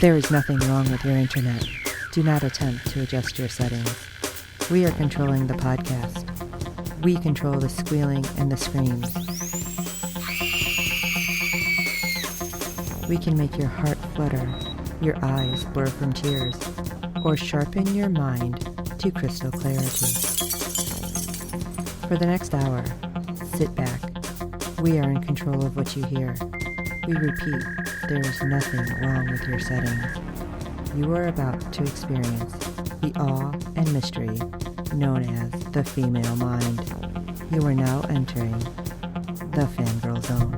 There is nothing wrong with your internet. Do not attempt to adjust your settings. We are controlling the podcast. We control the squealing and the screams. We can make your heart flutter, your eyes blur from tears, or sharpen your mind to crystal clarity. For the next hour, sit back. We are in control of what you hear. We repeat, there is nothing wrong with your settings. You are about to experience the awe and mystery known as the female mind. You are now entering the Fangirl Zone.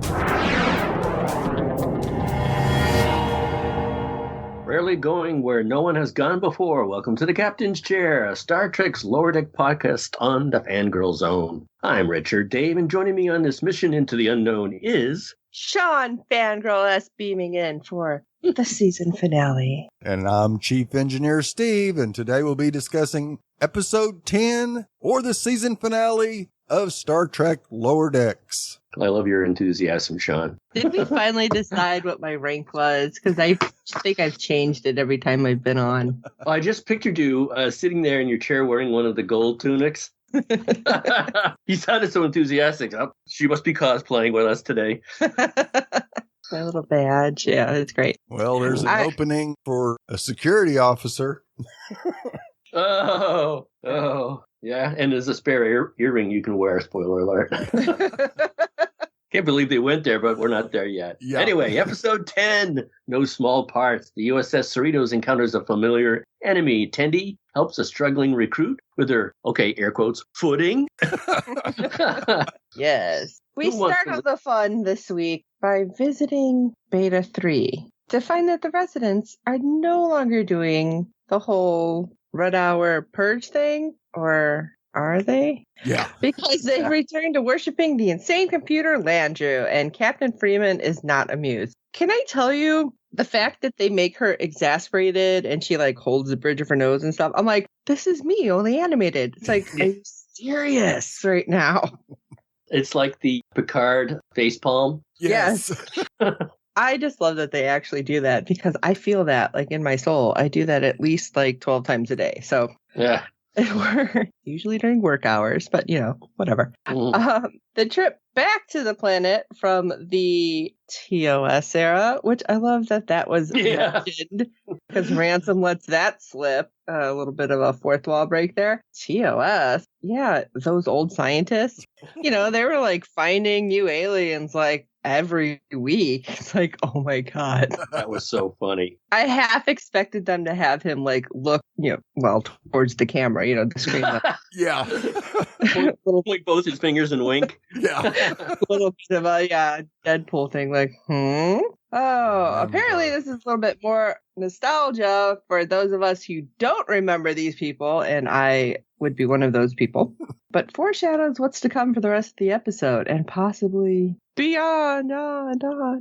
Rarely going where no one has gone before. Welcome to the Captain's Chair, a Star Trek's Lower Deck podcast on the Fangirl Zone. I'm Richard Dave, and joining me on this mission into the unknown is... Sean Fangirl S. beaming in for the season finale. And I'm Chief Engineer Steve, and today we'll be discussing Episode 10, or the season finale of Star Trek Lower Decks. I love your enthusiasm, Sean. Did we finally decide what my rank was? Because I think I've changed it every time I've been on. Well, I just pictured you sitting there in your chair wearing one of the gold tunics. He sounded so enthusiastic. Oh, she must be cosplaying with us today. My little badge. Yeah, it's great. Well, there's an opening for a security officer. Oh, yeah. And there's a spare earring you can wear, spoiler alert. Can't believe they went there, but we're not there yet. Yeah. Anyway, episode 10, No Small Parts. The USS Cerritos encounters a familiar enemy. Tendi helps a struggling recruit with her, okay, air quotes, footing. Yes. We start off the fun this week by visiting Beta 3 to find that the residents are no longer doing the whole Red Hour purge thing, or are they? Yeah. Because they've returned to worshiping the insane computer Landru, and Captain Freeman is not amused. Can I tell you, the fact that they make her exasperated and she like holds the bridge of her nose and stuff, I'm like, this is me, only animated. It's like, are you serious right now? It's like the Picard facepalm. Yes. I just love that they actually do that because I feel that like in my soul. I do that at least like 12 times a day. So yeah. Usually during work hours, but whatever. The trip back to the planet from the TOS era, which I love that was mentioned because Ransom lets that slip. A little bit of a fourth wall break there. TOS, yeah, those old scientists, they were like finding new aliens like every week. It's like, oh my God. That was so funny. I half expected them to have him like look, towards the camera, the screen. Yeah. Point both his fingers and wink. Yeah. A little bit of a Deadpool thing, like, Oh, apparently this is a little bit more nostalgia for those of us who don't remember these people, and I would be one of those people. But foreshadows what's to come for the rest of the episode, and possibly beyond, on.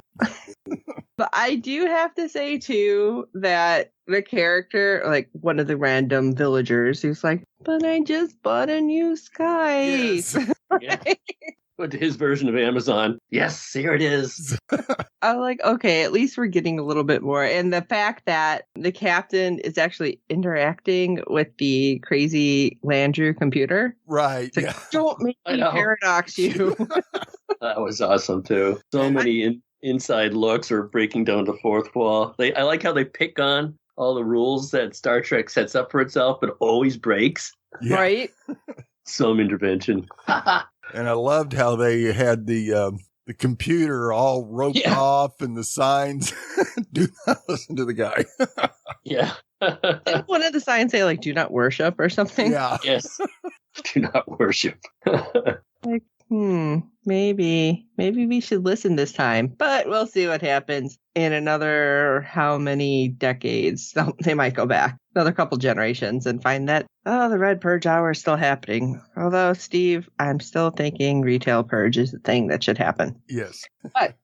But I do have to say, too, that the character, like one of the random villagers who's like, but I just bought a new Skype. Yes. Yeah. Went to his version of Amazon. Yes, here it is. I'm like, okay, at least we're getting a little bit more. And the fact that the captain is actually interacting with the crazy Landru computer. Right. Like, don't make me paradox you. That was awesome, too. So many inside looks are breaking down the fourth wall. I like how they pick on all the rules that Star Trek sets up for itself, but always breaks. Yeah. Right? Some intervention. And I loved how they had the computer all roped off and the signs. Do not listen to the guy. Yeah. Didn't one of the signs say, like, do not worship or something? Yeah. Yes. Do not worship. Like, maybe we should listen this time. But we'll see what happens in another how many decades. So they might go back another couple generations and find that, the Red Purge Hour is still happening. Although, Steve, I'm still thinking retail purge is the thing that should happen. Yes. But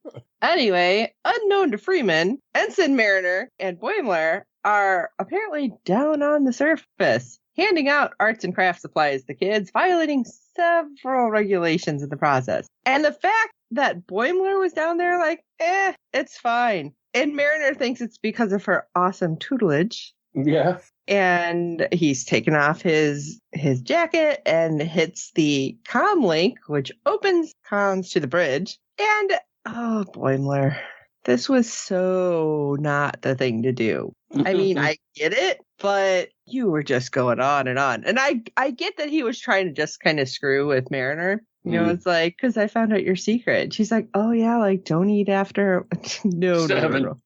anyway, unknown to Freeman, Ensign Mariner and Boimler are apparently down on the surface, handing out arts and craft supplies to kids, violating several regulations in the process. And the fact that Boimler was down there like, it's fine, And Mariner thinks it's because of her awesome tutelage. Yeah. And he's taken off his jacket and hits the comm link, which opens comms to the bridge. And, oh, Boimler, this was so not the thing to do. I mean, I get it, but you were just going on and on. And I get that he was trying to just kind of screw with Mariner. You know, it's like, because I found out your secret. She's like, oh, yeah, like, don't eat after. No.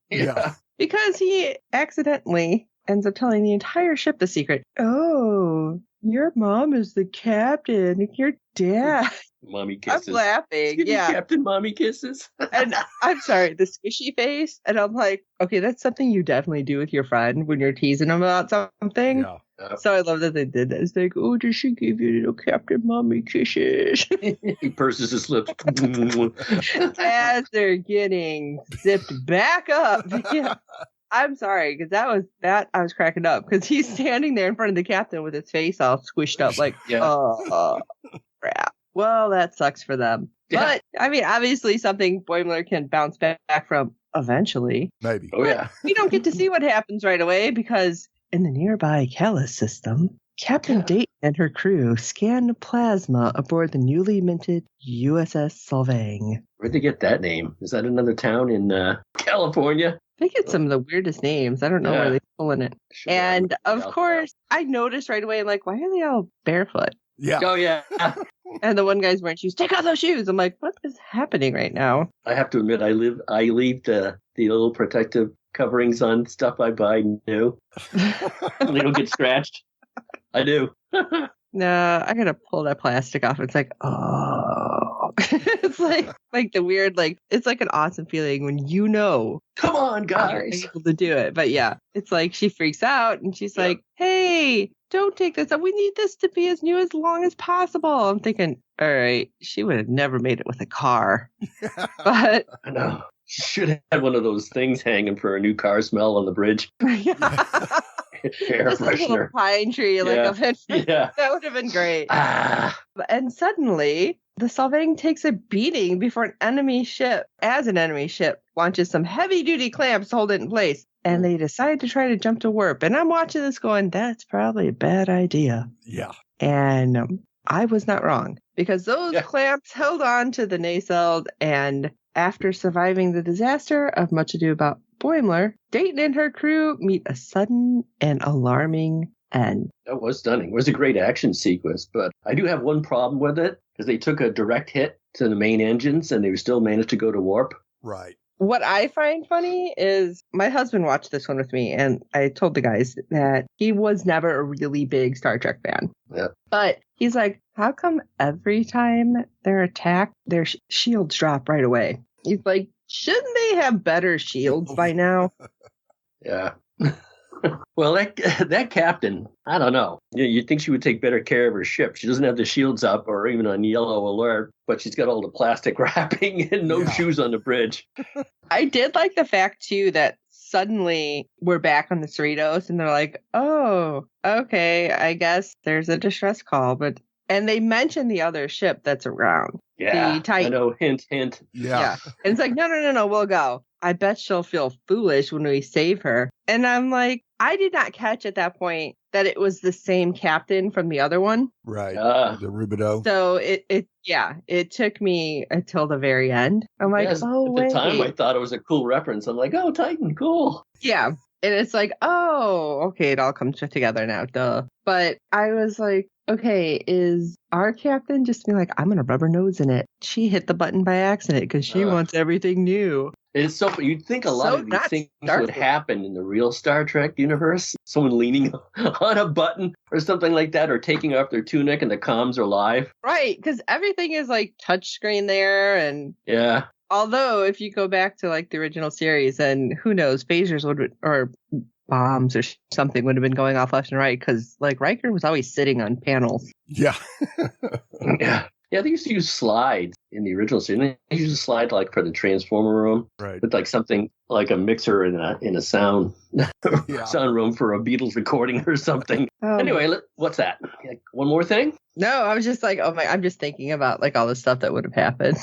Yeah. Because he accidentally ends up telling the entire ship the secret. Oh, your mom is the captain. Your dad. Mommy kisses. I'm laughing. Give me Yeah. Captain Mommy kisses. And I'm sorry, the squishy face. And I'm like, okay, that's something you definitely do with your friend when you're teasing him about something. Yeah. So I love that they did that. It's like, oh, does she give you little Captain Mommy kisses? He purses his lips. As they're getting zipped back up. Yeah. I'm sorry, because that I was cracking up because he's standing there in front of the captain with his face all squished up, like, oh, crap. Well, that sucks for them. Yeah. But I mean, obviously, something Boimler can bounce back from eventually. Maybe. Oh yeah. We don't get to see what happens right away because in the nearby Callus system, Captain Dayton and her crew scan plasma aboard the newly minted USS Solvang. Where'd they get that name? Is that another town in California? They get some of the weirdest names. I don't know where they're pulling it. Sure, and of course, I noticed right away, like, why are they all barefoot? Yeah. Oh, yeah. And the one guy's wearing shoes. Take off those shoes. I'm like, what is happening right now? I have to admit, I leave the little protective coverings on stuff I buy new. They don't get scratched. I do. No, I gotta pull that plastic off. It's like, oh, it's like the weird, like, it's like an awesome feeling when you know. Come on, guys. You're able to do it. But yeah, it's like she freaks out and she's like, hey, don't take this up. We need this to be as new as long as possible. I'm thinking, all right, she would have never made it with a car. But I know. She should have had one of those things hanging for a new car smell on the bridge. Air just freshener. a little pine tree, like a vent. Yeah. That would have been great. Ah. And suddenly, the Solvang takes a beating before an enemy ship launches some heavy-duty clamps to hold it in place. And they decide to try to jump to warp. And I'm watching this going, that's probably a bad idea. Yeah. And I was not wrong. Because those clamps held on to the nacelles. And after surviving the disaster of Much Ado About Boimler, Dayton and her crew meet a sudden and alarming end. That was stunning. It was a great action sequence. But I do have one problem with it. Because they took a direct hit to the main engines. And they still managed to go to warp. Right. What I find funny is my husband watched this one with me, and I told the guys that he was never a really big Star Trek fan. Yeah. But he's like, how come every time they're attacked, their shields drop right away? He's like, shouldn't they have better shields by now? Yeah. Well, that captain, I don't know. You'd think she would take better care of her ship. She doesn't have the shields up or even on yellow alert, but she's got all the plastic wrapping and no shoes on the bridge. I did like the fact, too, that suddenly we're back on the Cerritos and they're like, oh, okay, I guess there's a distress call. And they mention the other ship that's around. Yeah, the Titan. I know, hint. Yeah. And it's like, no, we'll go. I bet she'll feel foolish when we save her. And I'm like, I did not catch at that point that it was the same captain from the other one. Right. The Rubidoux. So it took me until the very end. I'm like, at the time, I thought it was a cool reference. I'm like, oh, Titan, cool. Yeah. And it's like, oh, okay, it all comes together now, duh. But I was like, okay, is our captain just being like, I'm going to rub her nose in it? She hit the button by accident because she wants everything new. It's so you'd think a lot of these things would happen in the real Star Trek universe. Someone leaning on a button or something like that, or taking off their tunic and the comms are live. Right, because everything is like touchscreen there, and yeah. Although if you go back to like the original series, then who knows, phasers or bombs or something would have been going off left and right because like Riker was always sitting on panels. Yeah. Yeah, they used to use slides in the original series. They used to slide like for the transformer room, right? With like something like a mixer in a sound sound room for a Beatles recording or something. Anyway, what's that? Like, one more thing? No, I was just like, oh my! I'm just thinking about like all the stuff that would have happened.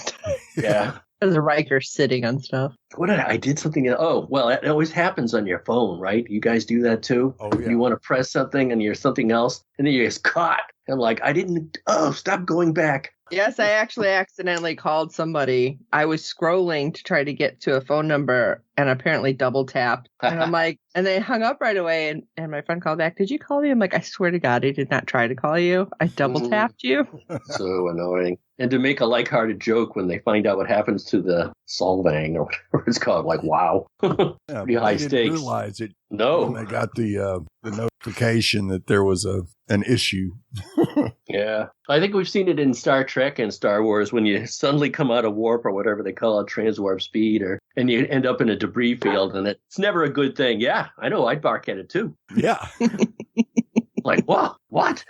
Yeah. There's a Riker sitting on stuff. I did something. Oh, well, it always happens on your phone, right? You guys do that too? Oh, yeah. You want to press something and you're something else, and then you get caught. And like, stop going back. Yes, I actually accidentally called somebody. I was scrolling to try to get to a phone number and apparently double tapped. And I'm like, and they hung up right away. And my friend called back. Did you call me? I'm like, I swear to God, I did not try to call you. I double tapped you. So annoying. And to make a lighthearted joke when they find out what happens to the Solvang or whatever it's called, like, wow. Yeah, Pretty high they stakes. didn't realize it No. when they got the notification that there was an issue. Yeah. I think we've seen it in Star Trek and Star Wars when you suddenly come out of warp or whatever they call it, transwarp speed, and you end up in a debris field, and it's never a good thing. Yeah, I know. I'd bark at it too. Yeah. Like, what?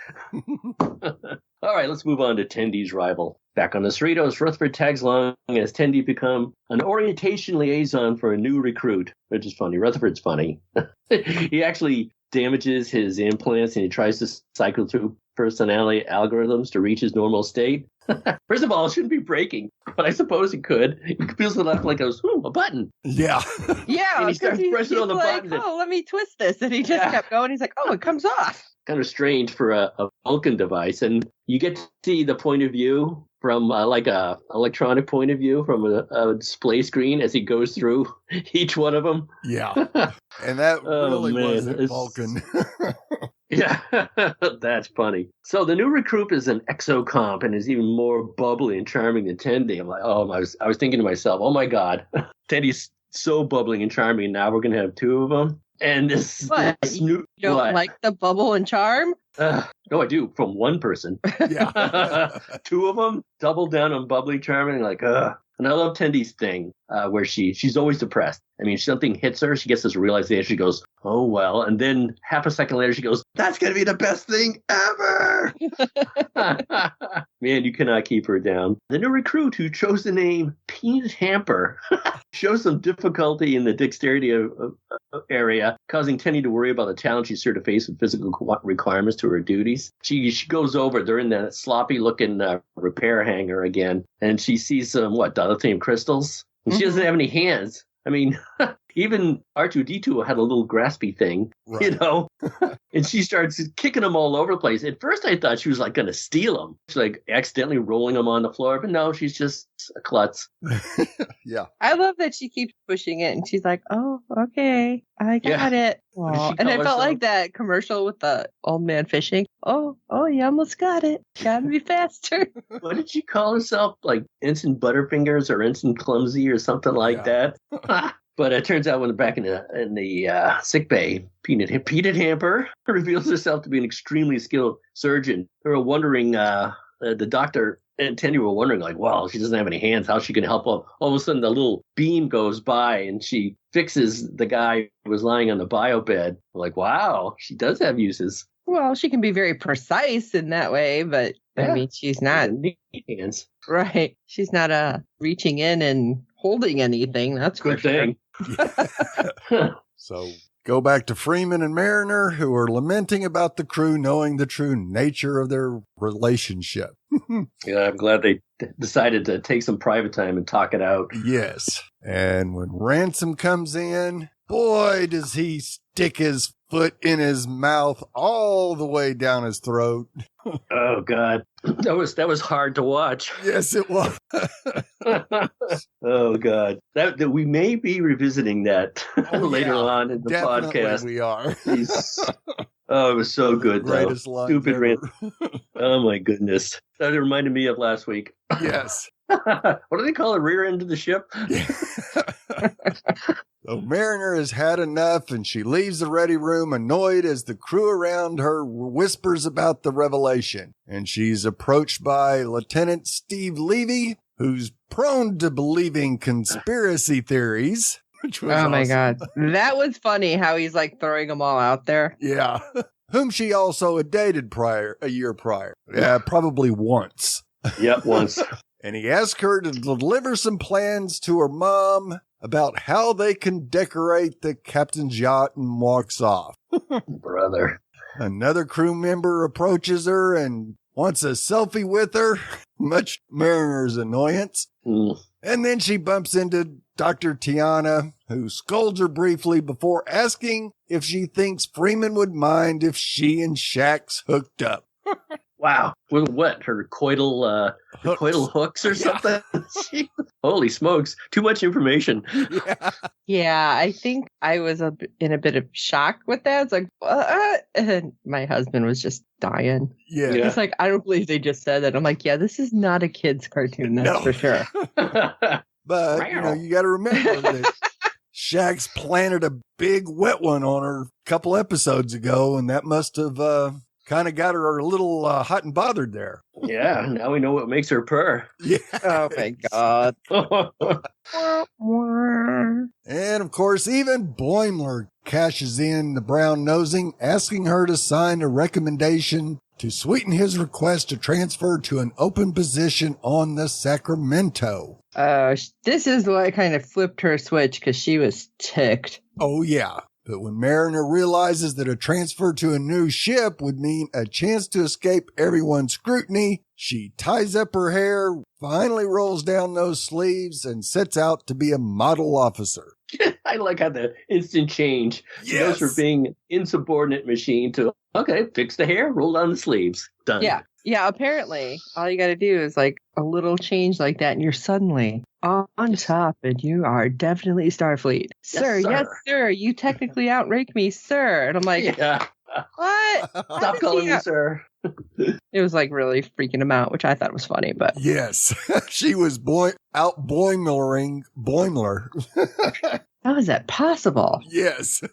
All right, let's move on to Tendy's rival. Back on the Cerritos, Rutherford tags along as Tendy become an orientation liaison for a new recruit, which is funny. Rutherford's funny. He actually damages his implants and he tries to cycle through personality algorithms to reach his normal state. First of all, it shouldn't be breaking, but I suppose it could. He feels it up like a button. Yeah. Yeah. And he starts pressing on the button. Oh, let me twist this. And he just kept going. He's like, oh, it comes off. Kind of strange for a Vulcan device. And you get to see the point of view from like a electronic point of view from a display screen as he goes through each one of them. Yeah. And that really wasn't Vulcan. Yeah, that's funny. So the new recruit is an exocomp and is even more bubbly and charming than Tendy. I'm like, I was thinking to myself, oh my God, Tendy's so bubbling and charming. Now we're going to have two of them. And this you don't like the bubble and charm? No, I do. From one person. Yeah. Two of them double down on bubbly charming. Like, And I love Tendy's thing, where she's always depressed. I mean, something hits her, she gets this realization, she goes, oh, well. And then half a second later, she goes, that's going to be the best thing ever. Man, you cannot keep her down. The new recruit who chose the name Peanut Hamper shows some difficulty in the dexterity area, causing Tendy to worry about the challenge she's sure to face with physical requirements to her duties. She goes over, they're in that sloppy-looking repair hangar again, and she sees some, dilithium crystals? And she doesn't have any hands. I mean, even R2-D2 had a little graspy thing, right. And she starts kicking them all over the place. At first, I thought she was like going to steal them. She's like accidentally rolling them on the floor, but no, she's just a klutz. Yeah. I love that she keeps pushing it, and she's like, oh, okay, I got it. And I felt like that commercial with the old man fishing. Oh, you almost got it. Gotta be faster. What did she call herself? Like Ensign Butterfingers or Ensign Clumsy or something like that? But it turns out when they're back in the sick bay, Peanut Hamper reveals herself to be an extremely skilled surgeon. They were wondering, the doctor and Tendy were wondering, like, wow, she doesn't have any hands. How's she going to help them? All of a sudden, the little beam goes by and she fixes the guy who was lying on the bio bed. Like, wow, she does have uses. Well, she can be very precise in that way, but I mean, she's not. Neat hands. Right. She's not reaching in and holding anything. That's good thing. So go back to Freeman and Mariner, who are lamenting about the crew knowing the true nature of their relationship. Yeah, I'm glad they decided to take some private time and talk it out. Yes. And when Ransom comes in, boy, does he stick his foot in his mouth all the way down his throat. Oh, God. That was hard to watch. Yes, it was. Oh, God. That we may be revisiting that later on in the podcast. We are. Oh, it was so good, though. Stupid rant. Oh, my goodness. That reminded me of last week. Yes. What do they call it? Rear end of the ship? So Mariner has had enough, and she leaves the ready room annoyed as the crew around her whispers about the revelation. And she's approached by Lieutenant Steve Levy, who's prone to believing conspiracy theories. Which was awesome. My God. That was funny how he's like throwing them all out there. Yeah. Whom she also had dated a year prior. Yeah, probably once. Yep, once. And he asked her to deliver some plans to her mom about how they can decorate the captain's yacht, and walks off. Brother. Another crew member approaches her and wants a selfie with her, much Mariner's annoyance. And then she bumps into Dr. Tiana, who scolds her briefly before asking if she thinks Freeman would mind if she and Shax hooked up. Wow. With what? Her coital hooks or something? Holy smokes. Too much information. Yeah, I think I was in a bit of shock with that. It's like, and my husband was just dying. Yeah. It's like, I don't believe they just said that. I'm like, yeah, this is not a kid's cartoon, that's for sure. But, you got to remember that Shax planted a big wet one on her a couple episodes ago, and that must have kind of got her a little hot and bothered there. Yeah, now we know what makes her purr. Yeah. Oh, my God. And, of course, even Boimler cashes in the brown nosing, asking her to sign a recommendation to sweeten his request to transfer to an open position on the Sacramento. This is what kind of flipped her switch because she was ticked. Oh, yeah. But when Mariner realizes that a transfer to a new ship would mean a chance to escape everyone's scrutiny, she ties up her hair, finally rolls down those sleeves, and sets out to be a model officer. I like how the instant change goes from being insubordinate machine to, okay, fix the hair, roll down the sleeves. Done. Yeah. Yeah, apparently, all you got to do is like a little change like that, and you're suddenly on top, and you are definitely Starfleet. Yes, sir. You technically outrank me, sir. And I'm like, what? Stop calling me sir. It was like really freaking him out, which I thought was funny, but. Yes, she was out Boimlering Boimler. How is that possible? Yes.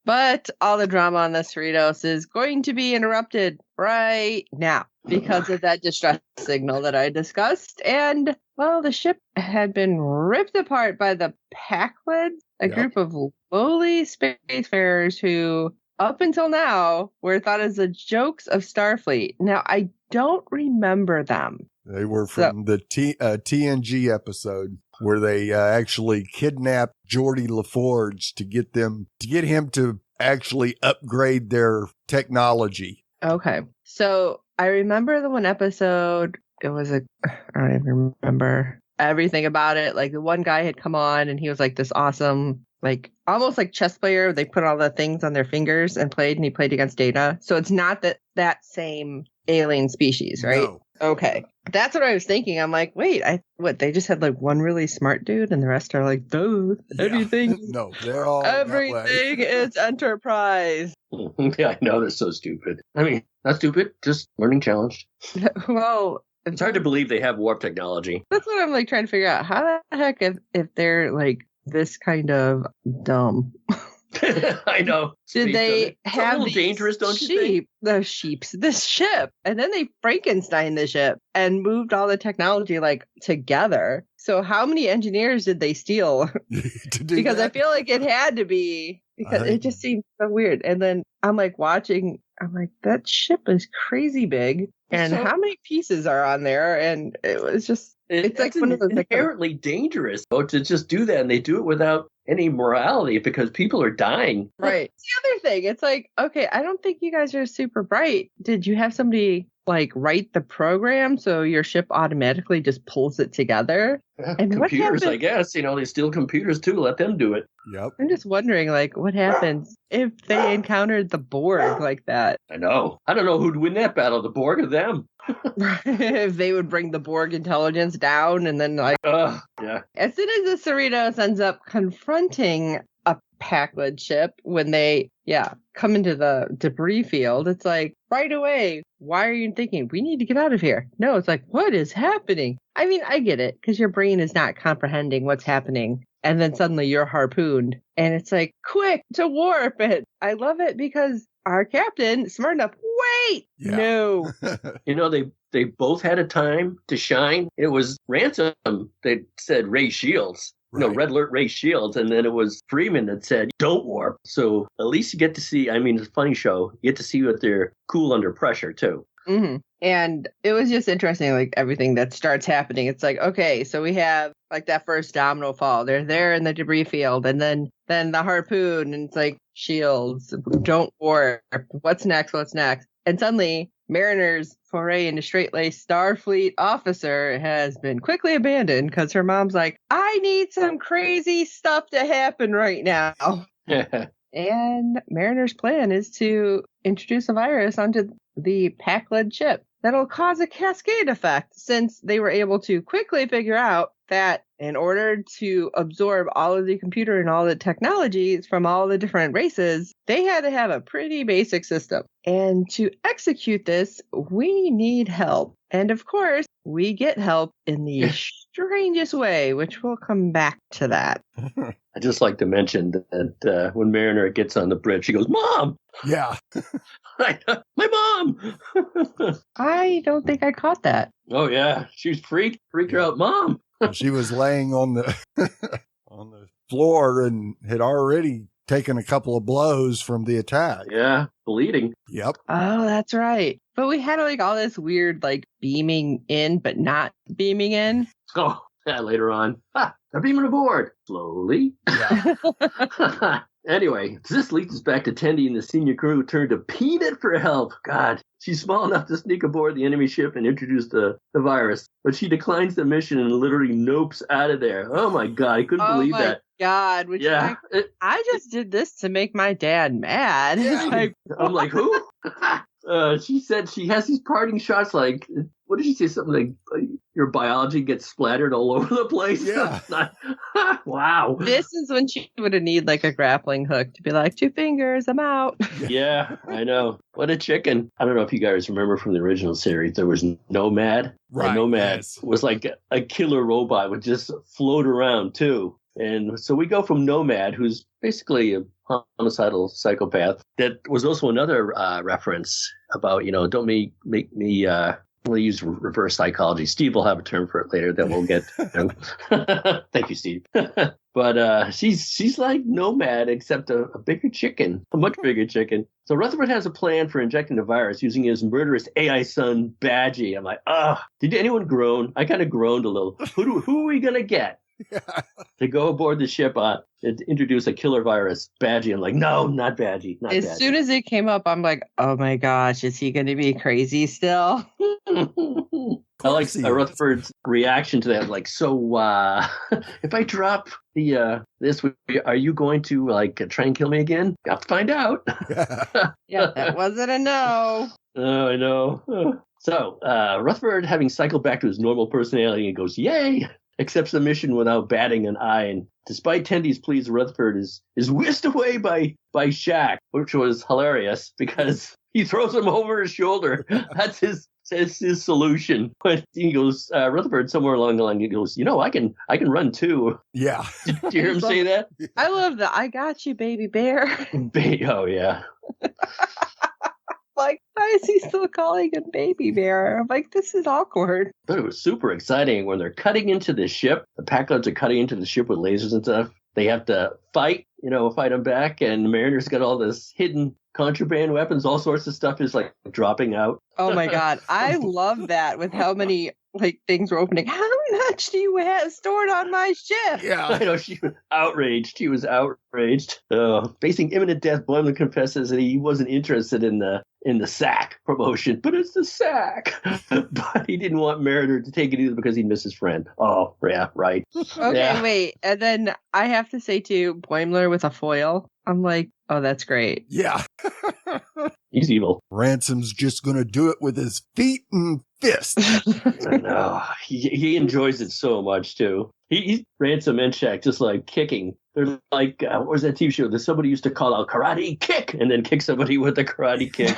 But all the drama on the Cerritos is going to be interrupted right now because of that distress signal that I discussed. And, well, the ship had been ripped apart by the Packlids, a group of lowly spacefarers who, up until now, were thought as the jokes of Starfleet. Now, I don't remember them. They were from the TNG episode where they actually kidnapped Geordi LaForge to get him to actually upgrade their technology. Okay. So I remember the one episode, I don't even remember everything about it. Like the one guy had come on and he was like this awesome, like almost like chess player. They put all the things on their fingers and he played against Data. So it's not that same alien species, right? No. Okay. That's what I was thinking. I'm like, wait, they just had like one really smart dude and the rest are like, duh, everything. No, they're all everything is Enterprise. Yeah, I know, they're so stupid. I mean, not stupid, just learning challenged. Well, it's hard to believe they have warp technology. That's what I'm like trying to figure out. How the heck if they're like this kind of dumb? I know. Did they have these dangerous, don't you think? This ship, and then they Frankenstein the ship and moved all the technology like together. So how many engineers did they steal? Because that? I feel like it had to be, because it just seems so weird. And then I'm like watching, I'm like, that ship is crazy big. And how many pieces are on there? And it was just, it's like one of those inherently dangerous to just do that. And they do it without any morality because people are dying. Right. The other thing, it's like, okay, I don't think you guys are super bright. Did you have somebody like write the program so your ship automatically just pulls it together? And computers, I guess, they steal computers too. Let them do it. Yep. I'm just wondering, like, what happens if they encountered the Borg like that? I know. I don't know who'd win that battle, the Borg or them. If they would bring the Borg intelligence down and then like, yeah. As soon as the Cerritos ends up confronting a Packwood ship when they, come into the debris field, it's like right away, why are you thinking we need to get out of here? No, it's like, what is happening? I mean, I get it because your brain is not comprehending what's happening. And then suddenly you're harpooned and it's like, quick to warp it. I love it because our captain, smart enough, wait, no. They both had a time to shine. It was Ransom that said Ray Shields. Right. Red Alert Ray Shields, and then it was Freeman that said, don't warp. So at least you get to see, it's a funny show. You get to see what they're cool under pressure, too. Mm-hmm. And it was just interesting, like everything that starts happening. It's like, okay, so we have like that first domino fall. They're there in the debris field, and then the harpoon, and it's like, Shields, don't warp. What's next? And suddenly Mariner's foray into straight-laced Starfleet officer has been quickly abandoned because her mom's like, I need some crazy stuff to happen right now. And Mariner's plan is to introduce a virus onto the Pac-led ship that'll cause a cascade effect, since they were able to quickly figure out that in order to absorb all of the computer and all the technologies from all the different races, they had to have a pretty basic system. And to execute this, we need help. And of course, we get help in the strangest way, which we'll come back to that. I just like to mention that when Mariner gets on the bridge, she goes, Mom! Yeah. My mom! I don't think I caught that. Oh, yeah. She was freaked her out. Mom! She was laying on the on the floor and had already taken a couple of blows from the attack. Yeah, bleeding. Yep. Oh, that's right. But we had like all this weird like beaming in, but not beaming in. Oh, yeah, later on. They're beaming aboard. Slowly. Yeah. Anyway, this leads us back to Tendi and the senior crew turn to Peanut for help. God, she's small enough to sneak aboard the enemy ship and introduce the virus, but she declines the mission and literally nopes out of there. Oh my God, I couldn't believe that. God, which I just did this to make my dad mad. Yeah. I'm like, who? She said she has these parting shots like, what did she say? Something like, your biology gets splattered all over the place? Yeah. Wow. This is when she would have needed like a grappling hook to be like, 2 fingers, I'm out. Yeah, I know. What a chicken. I don't know if you guys remember from the original series, there was Nomad. Right. And Nomad yes. was like a killer robot, would just float around too. And so we go from Nomad, who's basically a homicidal psychopath. That was also another reference about, don't make me we'll use reverse psychology. Steve will have a term for it later that we'll get. Thank you, Steve. But she's like Nomad, except a bigger chicken, a much bigger chicken. So Rutherford has a plan for injecting the virus using his murderous AI son, Badgie. I'm like, did anyone groan? I kind of groaned a little. Who are we going to get? Yeah. To go aboard the ship and introduce a killer virus, Badgie. I'm like, no, not Badgie. Not as Badgie. Soon as it came up, I'm like, oh my gosh, is he going to be crazy still? I like Rutherford's reaction to that. Like, so if I drop the this, are you going to try and kill me again? You have to find out. Yeah, that wasn't a no. Oh, I know. So Rutherford, having cycled back to his normal personality, he goes, yay! Accepts the mission without batting an eye, and despite Tendy's pleas, Rutherford is whisked away by Shaq, which was hilarious because he throws him over his shoulder. That's his solution. But he goes, Rutherford, somewhere along the line, he goes, I can run too. Yeah. Did you hear him say that? I love that. I got you, baby bear. Oh yeah. Like, why is he still calling him baby bear? I'm like, this is awkward. But it was super exciting when they're cutting into the ship. The Pac-Leds are cutting into the ship with lasers and stuff. They have to fight them back. And the Mariner's got all this hidden contraband weapons. All sorts of stuff is like dropping out. Oh my God. I love that with how many things were opening. How much do you have stored on my ship? Yeah. I know, she was outraged. Facing imminent death, Boimler confesses that he wasn't interested in the sack promotion, but it's the sack. But he didn't want Mariner to take it either because he'd miss his friend. Oh, yeah, right. Okay, yeah. Wait. And then I have to say too, Boimler with a foil. I'm like, oh, that's great. Yeah. He's evil. Ransom's just going to do it with his feet and fists. I know. He enjoys it so much, too. He's Ransom and Shaq just like kicking. They're like, what was that TV show that somebody used to call out karate kick and then kick somebody with a karate kick?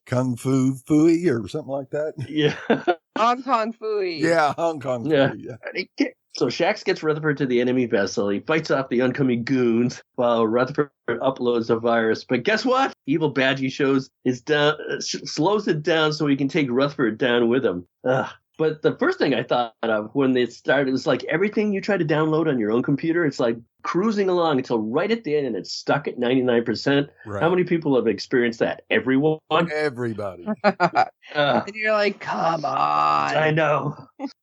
Kung Fu Fooey or something like that. Yeah. Hong Kong Fooey. Yeah, Hong Kong Fooey. Yeah. So Shax gets Rutherford to the enemy vessel. He fights off the oncoming goons while Rutherford uploads the virus. But guess what? Evil Badgie slows it down so he can take Rutherford down with him. But the first thing I thought of when it started was like everything you try to download on your own computer, it's like cruising along until right at the end and it's stuck at 99%. Right. How many people have experienced that? Everyone? Everybody. And you're like, come on. I know.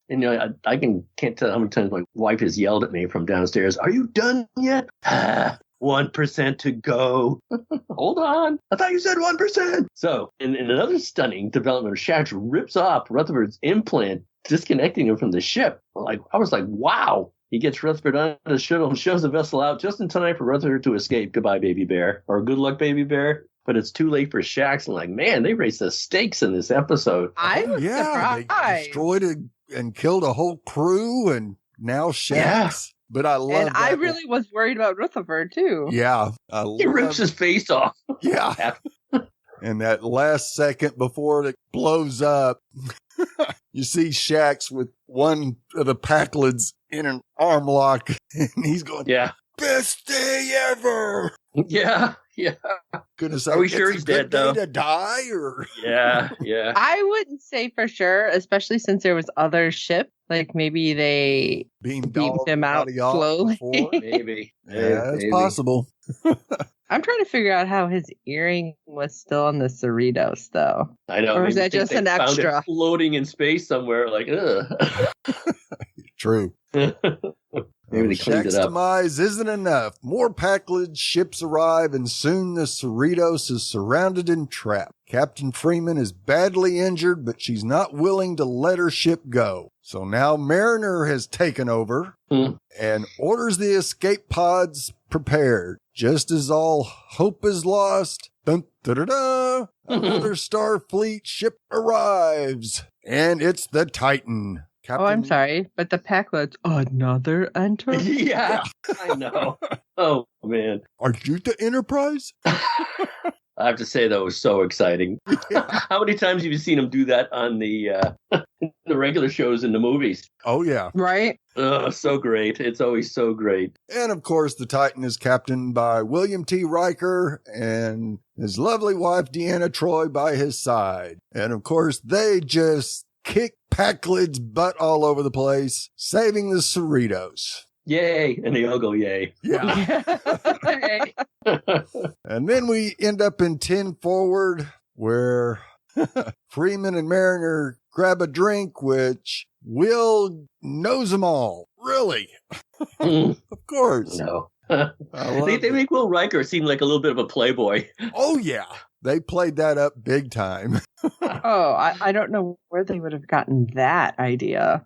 And I can't tell how many times my wife has yelled at me from downstairs. Are you done yet? 1% to go. Hold on. I thought you said 1%. So, in another stunning development, Shax rips off Rutherford's implant, disconnecting him from the ship. I was like, wow. He gets Rutherford on the shuttle and shoves the vessel out just in time for Rutherford to escape. Goodbye, baby bear. Or good luck, baby bear. But it's too late for Shax. And like, man, they raised the stakes in this episode. I was surprised. They destroyed and killed a whole crew, and now Shax. Yeah. But I love and that. I really was worried about Rutherford, too. Yeah. He rips his face off. Yeah. And that last second before it blows up, you see Shax with one of the Packlids in an arm lock, and he's going, best day ever. Yeah. Goodness, are we sure he's dead, though? To die, or? Yeah. I wouldn't say for sure, especially since there was other ship. Like maybe they beamed him out slowly. Maybe. It's possible. I'm trying to figure out how his earring was still on the Cerritos, though. I know. Or is that just an extra? Found it floating in space somewhere, like, ugh. True. Maybe they cleaned it up. Demise isn't enough. More Packard ships arrive, and soon the Cerritos is surrounded and trapped. Captain Freeman is badly injured, but she's not willing to let her ship go. So now Mariner has taken over and orders the escape pods prepared. Just as all hope is lost, another Starfleet ship arrives, and it's the Titan. Captain... Oh, I'm sorry, but the Packlet's another enter? Yeah, I know. Oh, man. Are you the Enterprise? I have to say, that was so exciting. How many times have you seen him do that on the regular shows in the movies? Oh, yeah. Right? So great. It's always so great. And, of course, the Titan is captained by William T. Riker and his lovely wife, Deanna Troi, by his side. And, of course, they just kick Packard's butt all over the place, saving the Cerritos. Yay. And they all go, yay. Yeah. And then we end up in 10 Forward, where Freeman and Mariner grab a drink, which Will knows them all. Really? Of course. No. They make Will Riker seem like a little bit of a playboy. Oh, yeah. They played that up big time. I don't know where they would have gotten that idea.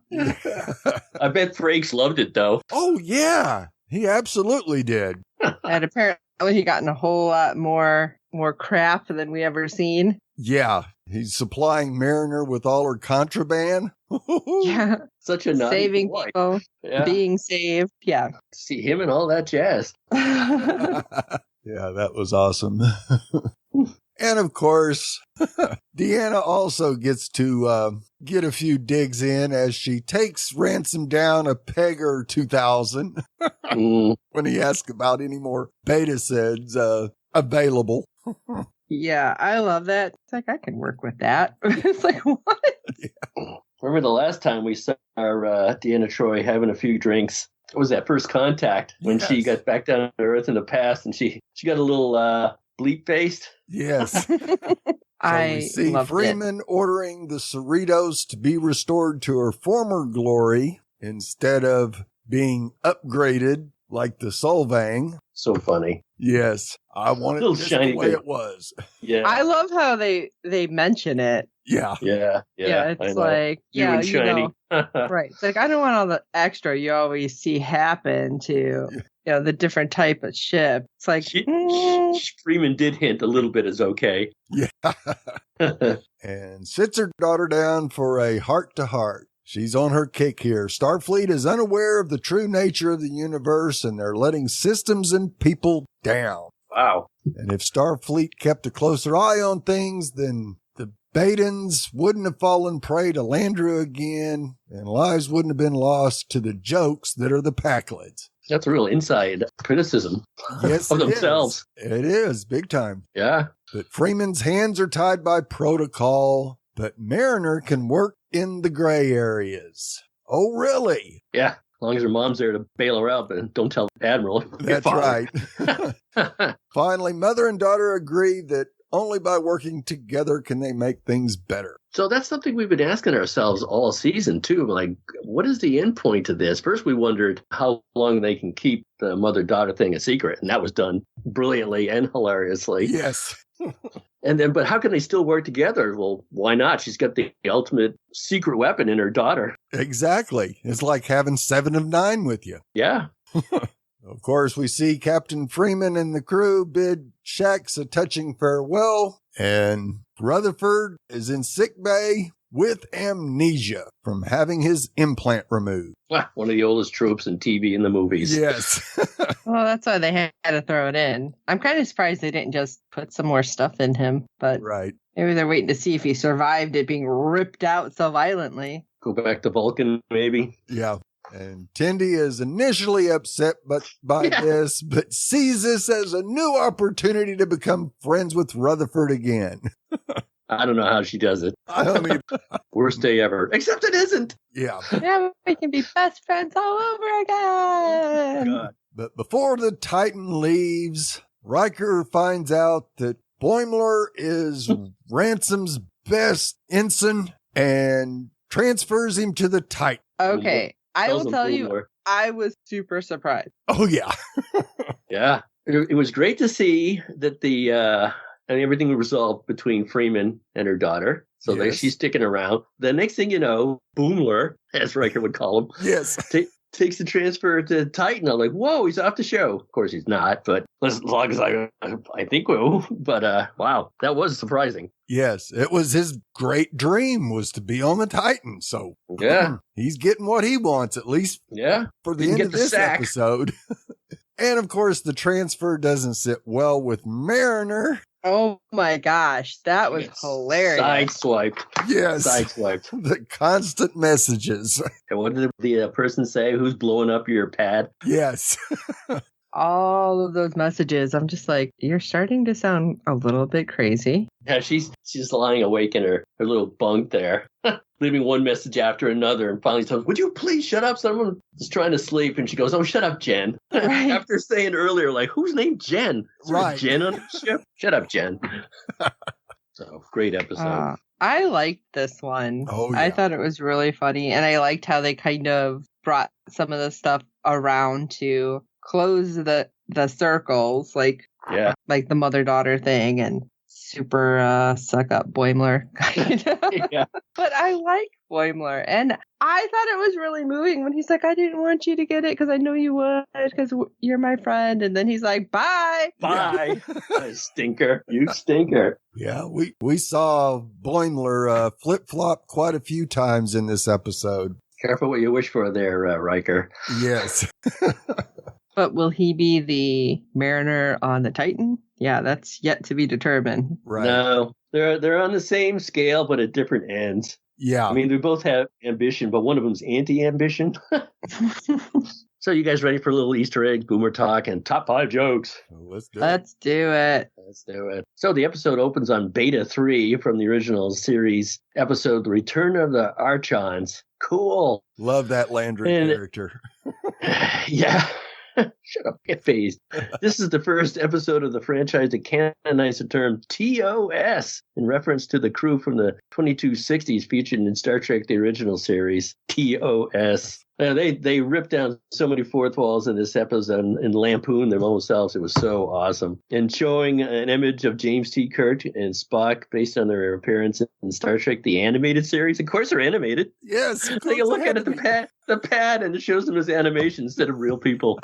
I bet Frakes loved it, though. Oh, yeah. He absolutely did. And apparently he got in a whole lot more crap than we ever seen. Yeah. He's supplying Mariner with all her contraband. Yeah. Such a naughty saving boy. People, being saved. Yeah. See him and all that jazz. Yeah, that was awesome. And of course, Deanna also gets to get a few digs in as she takes Ransom down a Pegger 2000 when he asks about any more beta sets available. Yeah, I love that. It's like, I can work with that. It's like, what? Yeah. Remember the last time we saw Deanna Troi having a few drinks? What was that, First Contact, when she got back down to Earth in the past, and she got a little bleep-faced? Yes. We see Freeman ordering the Cerritos to be restored to her former glory instead of being upgraded like the Solvang. So funny. Yes. I want it just the way it was. Yeah. I love how they mention it. Yeah. Yeah. It's like, and shiny. Right. It's like, I don't want all the extra you always see happen to, the different type of ship. It's like, Freeman did hint a little bit is okay. Yeah. And sits her daughter down for a heart-to-heart. She's on her kick here. Starfleet is unaware of the true nature of the universe, and they're letting systems and people down. Wow. And if Starfleet kept a closer eye on things, then the Badens wouldn't have fallen prey to Landru again, and lives wouldn't have been lost to the jokes that are the Packlids. That's a real inside criticism of themselves. It is, big time. Yeah. But Freeman's hands are tied by protocol, but Mariner can work in the gray areas. Oh, really? Yeah. As long as her mom's there to bail her out, but don't tell the Admiral. That's right. Finally, mother and daughter agree that only by working together can they make things better. So that's something we've been asking ourselves all season, too. Like, what is the end point to this? First, we wondered how long they can keep the mother-daughter thing a secret, and that was done brilliantly and hilariously. Yes. And then, but how can they still work together? Well, why not? She's got the ultimate secret weapon in her daughter. Exactly. It's like having 7 of 9 with you. Yeah. Of course, we see Captain Freeman and the crew bid Shax a touching farewell, and Rutherford is in sick bay with amnesia from having his implant removed. One of the oldest tropes in TV and the movies. Yes. Well, that's why they had to throw it in. I'm kind of surprised they didn't just put some more stuff in him, but right. Maybe they're waiting to see if he survived it being ripped out so violently. Go back to Vulcan, maybe. Yeah. And Tendi is initially upset by this, but sees this as a new opportunity to become friends with Rutherford again. I don't know how she does it. I mean, worst day ever. Except it isn't. Yeah. Yeah, we can be best friends all over again. God. But before the Titan leaves, Riker finds out that Boimler is Ransom's best ensign and transfers him to the Titan. Okay. I will tell you, I was super surprised. Oh, yeah. Yeah. It was great to see that and everything resolved between Freeman and her daughter. So she's sticking around. The next thing you know, Boomler, as Riker would call him, yes, takes the transfer to Titan. I'm like, whoa, he's off the show. Of course he's not, but as long as I think we'll. But wow, that was surprising. Yes, it was his great dream was to be on the Titan. So yeah, he's getting what he wants, at least for the end of this episode. And of course, the transfer doesn't sit well with Mariner. Oh my gosh, that was hilarious. Sideswiped. Yes. Sideswiped. The constant messages. And what did the person say? Who's blowing up your pad? Yes. All of those messages. I'm just like, you're starting to sound a little bit crazy. Yeah, she's lying awake in her little bunk there, leaving one message after another, and finally tells, would you please shut up? Someone is trying to sleep, and she goes, oh, shut up, Jen. Right. After saying earlier, like, who's named Jen? Is there a Jen on the ship? Shut up, Jen. So, great episode. I liked this one. Oh, yeah. I thought it was really funny, and I liked how they kind of brought some of the stuff around to close the circles, like the mother-daughter thing, and super suck up Boimler. Yeah. But I like Boimler, and I thought it was really moving when he's like, I didn't want you to get it because I know you would because you're my friend, and then he's like, bye. Stinker. You stinker. Yeah, we saw Boimler flip-flop quite a few times in this episode. Careful what you wish for there, Riker. Yes. But will he be the Mariner on the Titan? Yeah, that's yet to be determined. Right. No, they're on the same scale, but at different ends. Yeah. I mean, they both have ambition, but one of them's anti-ambition. So you guys ready for a little Easter egg, boomer talk, and top 5 jokes? Let's do it. Let's do it. So the episode opens on Beta 3 from the original series episode, The Return of the Archons. Cool. Love that Landry character. Yeah. Shut up, get phased. This is the first episode of the franchise to canonize the term TOS in reference to the crew from the 2260s featured in Star Trek the original series. TOS. They ripped down so many fourth walls in this episode and lampooned their own selves. It was so awesome. And showing an image of James T. Kirk and Spock based on their appearance in Star Trek the animated series. Of course they're animated. Yes. Take a look at it, the pad, and it shows them as animation instead of real people.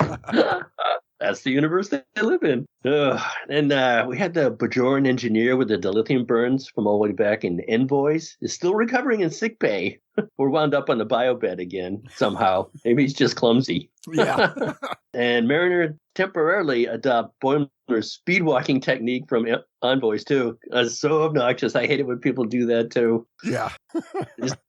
That's the universe they live in. And we had the Bajoran engineer with the dilithium burns from all the way back in Envoys is still recovering in sickbay. We're wound up on the biobed again somehow. Maybe he's just clumsy. Yeah. And Mariner temporarily adopt Boimler's speed walking technique from Envoys too. It's so obnoxious. I hate it when people do that too. Yeah.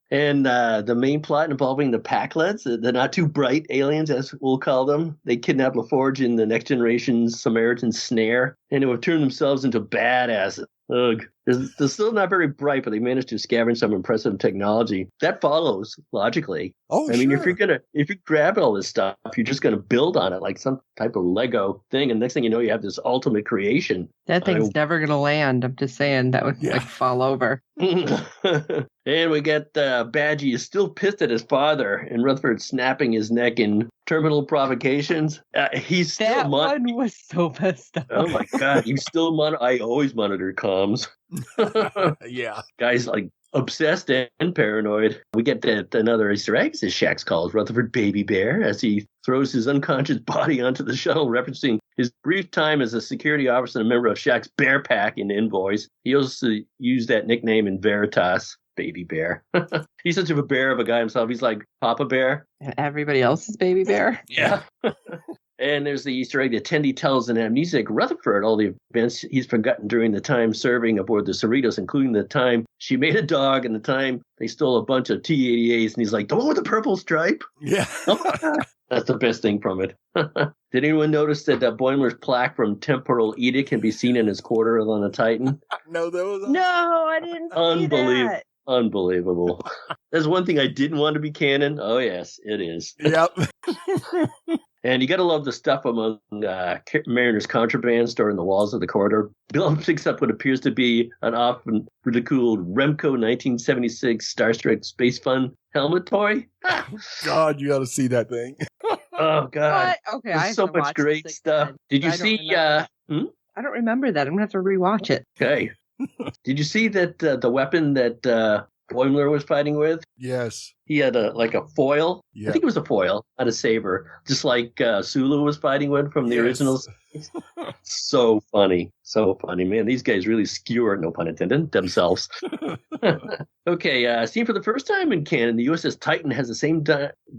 And the main plot involving the Packlets, the not too bright aliens, as we'll call them, they kidnap LaForge in the Next Generation Samaritan snare, and they have turned themselves into badasses. Ugh. They're still not very bright, but they managed to scavenge some impressive technology. That follows logically. Oh, I mean, if you grab all this stuff, you're just gonna build on it like some type of Lego thing, and next thing you know, you have this ultimate creation. That thing's never gonna land. I'm just saying that would like fall over. And we get Badgie is still pissed at his father, and Rutherford snapping his neck in terminal provocations. He's still that one was so messed up. Oh my god, he's still I always monitor comms. Yeah, guys like obsessed and paranoid. We get another Easter egg. As Shax calls Rutherford Baby Bear as he throws his unconscious body onto the shuttle, referencing his brief time as a security officer and a member of Shax's Bear Pack in Invoice. He also used that nickname in Veritas. Baby Bear. He's such a bear of a guy himself. He's like Papa Bear. And everybody else is Baby Bear. Yeah. And there's the Easter egg. The attendee tells an amnesiac Rutherford all the events he's forgotten during the time serving aboard the Cerritos, including the time she made a dog and the time they stole a bunch of T-88s. And he's like, the one with the purple stripe? Yeah. That's the best thing from it. Did anyone notice that Boimler's plaque from Temporal Edict can be seen in his quarter on the Titan? No, that was No, I didn't see that. Unbelievable. There's one thing I didn't want to be canon. Oh, yes, it is. Yep. And you got to love the stuff among Mariner's contraband stored in the walls of the corridor. Bill picks up what appears to be an often ridiculed Remco 1976 Star Trek Space Fun helmet toy. God, you got to see that thing. Oh, God. What? Okay, There's so much great stuff. Did you see... I don't remember that. I'm going to have to rewatch it. Okay. Did you see that the weapon that Boimler was fighting with? Yes. He had a foil. Yeah. I think it was a foil, not a saber, just like Sulu was fighting with from the original. So funny. So funny, man. These guys really skewer, no pun intended, themselves. Okay, seen for the first time in canon, the USS Titan has the same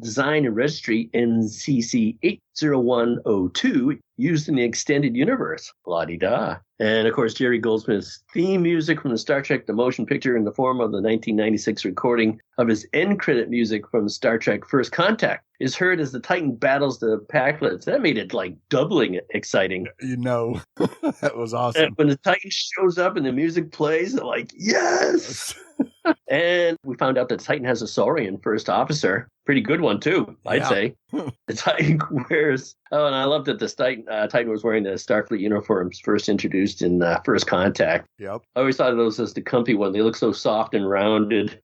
design and registry NCC 80102 used in the extended universe. La-di-da. And, of course, Jerry Goldsmith's theme music from the Star Trek The Motion Picture in the form of the 1996 recording of his end credit music from Star Trek First Contact is heard as the Titan battles the Packlets. That made it, like, doubling exciting. You know, that was awesome. And when the Titan shows up and the music plays, they're like, yes! And we found out that Titan has a Saurian first officer. Pretty good one, too, I'd say. The Titan wears... Oh, and I love that the Titan was wearing the Starfleet uniforms first introduced in First Contact. Yep. I always thought of those as the comfy one. They look so soft and rounded.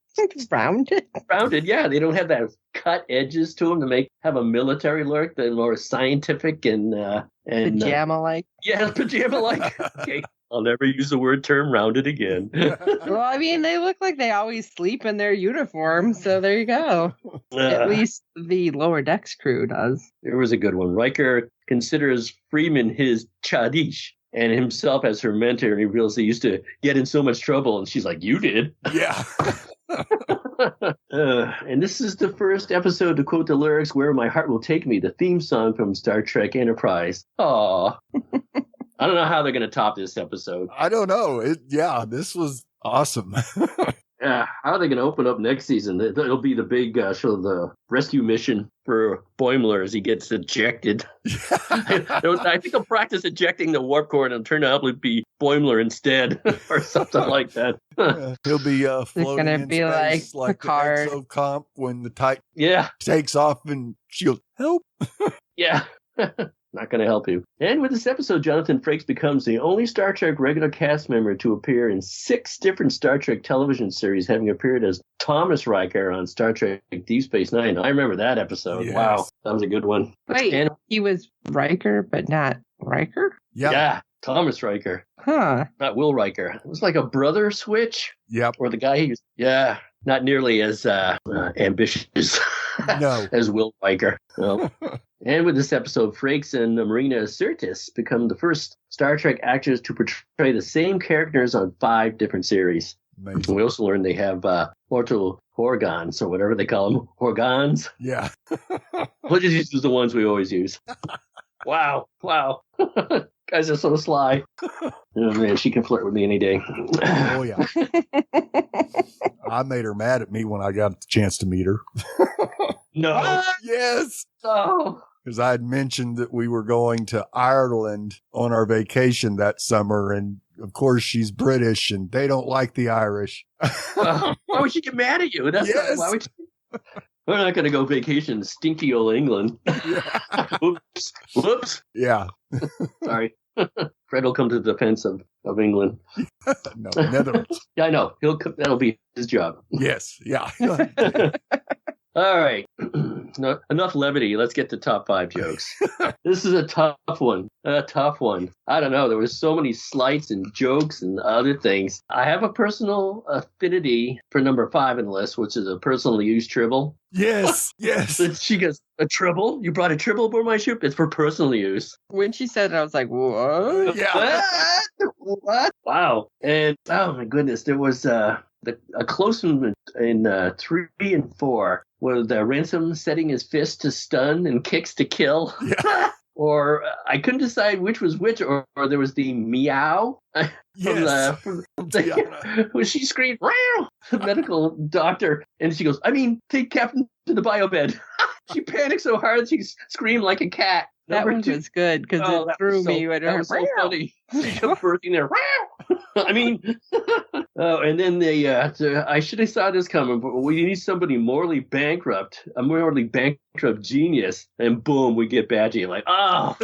Rounded? Rounded, yeah. They don't have that cut edges to them to have a military look. They're more scientific and pajama-like. Yeah, pajama-like. Okay. I'll never use the term rounded again. Well, I mean, they look like they always sleep in their uniform, so there you go. At least the lower decks crew does. There was a good one. Riker considers Freeman his chadish and himself as her mentor, and he realizes he used to get in so much trouble, and she's like, you did? Yeah. And this is the first episode to quote the lyrics, Where My Heart Will Take Me, the theme song from Star Trek Enterprise. Aw. I don't know how they're going to top this episode. I don't know. This was awesome. Yeah, how are they going to open up next season? It'll be the big the rescue mission for Boimler as he gets ejected. I think they'll practice ejecting the warp core and it'll turn out to be Boimler instead or something like that. He'll be floating in space like Picard. the exocomp when the Titan takes off and she'll help. Yeah. Not going to help you. And with this episode, Jonathan Frakes becomes the only Star Trek regular cast member to appear in 6 different Star Trek television series, having appeared as Thomas Riker on Star Trek Deep Space Nine. I remember that episode. Yes. Wow, that was a good one. Wait, he was Riker, but not Riker? Yeah, Thomas Riker. Huh. Not Will Riker. It was like a brother switch. Yep. Or the guy who's, not nearly as ambitious as Will Riker. No. And with this episode, Frakes and Marina Sirtis become the first Star Trek actors to portray the same characters on 5 different series. Amazing. We also learned they have mortal Horgons, or whatever they call them. Horgons? Yeah. We'll just use the ones we always use. Wow. Guys are so sly. Oh, man, she can flirt with me any day. Oh, yeah. I made her mad at me when I got the chance to meet her. No. Yes. Oh. Because I had mentioned that we were going to Ireland on our vacation that summer, and of course, she's British and they don't like the Irish. Why would she get mad at you? Yes. Why would We're not going to go vacation in stinky old England. Yeah. Whoops. Yeah. Sorry. Fred will come to the defense of England. No, Netherlands. Yeah, I know. That'll be his job. Yes. Yeah. All right. No, enough levity. Let's get to top 5 jokes. This is a tough one. I don't know. There were so many slights and jokes and other things. I have a personal affinity for number 5 in the list, which is a personally used tribble. Yes. Yes. She goes, a tribble? You brought a tribble aboard my ship? It's for personal use. When she said it, I was like, what? Yeah. What? Wow. And, oh my goodness, there was a close one in 3 and 4 with Ransom setting his fist to stun and kicks to kill. Yeah. Or I couldn't decide which was which, or there was the meow. Yes. When she screamed, "Row!" The medical doctor, and she goes, take Captain to the biobed. She panicked so hard she screamed like a cat. That one was good because it threw me. That was so funny. She kept bursting there. And then I should have saw this coming, but we need somebody morally bankrupt, a morally bankrupt genius, and boom, we get Badgie. Like, oh,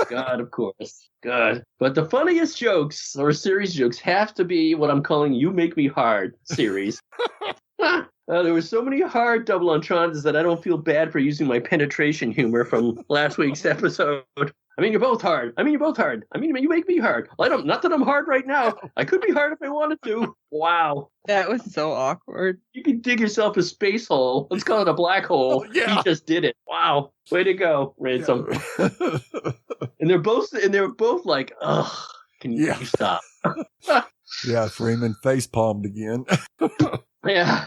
God, of course. God. But the funniest jokes or series jokes have to be what I'm calling You Make Me Hard series. There were so many hard double entendres that I don't feel bad for using my penetration humor from last week's episode. You're both hard. You make me hard. Well, not that I'm hard right now. I could be hard if I wanted to. Wow. That was so awkward. You can dig yourself a space hole. Let's call it a black hole. Oh, yeah. He just did it. Wow. Way to go, Ransom. Yeah. And they're both like, ugh, can you stop? Yeah, Freeman face palmed again. Yeah.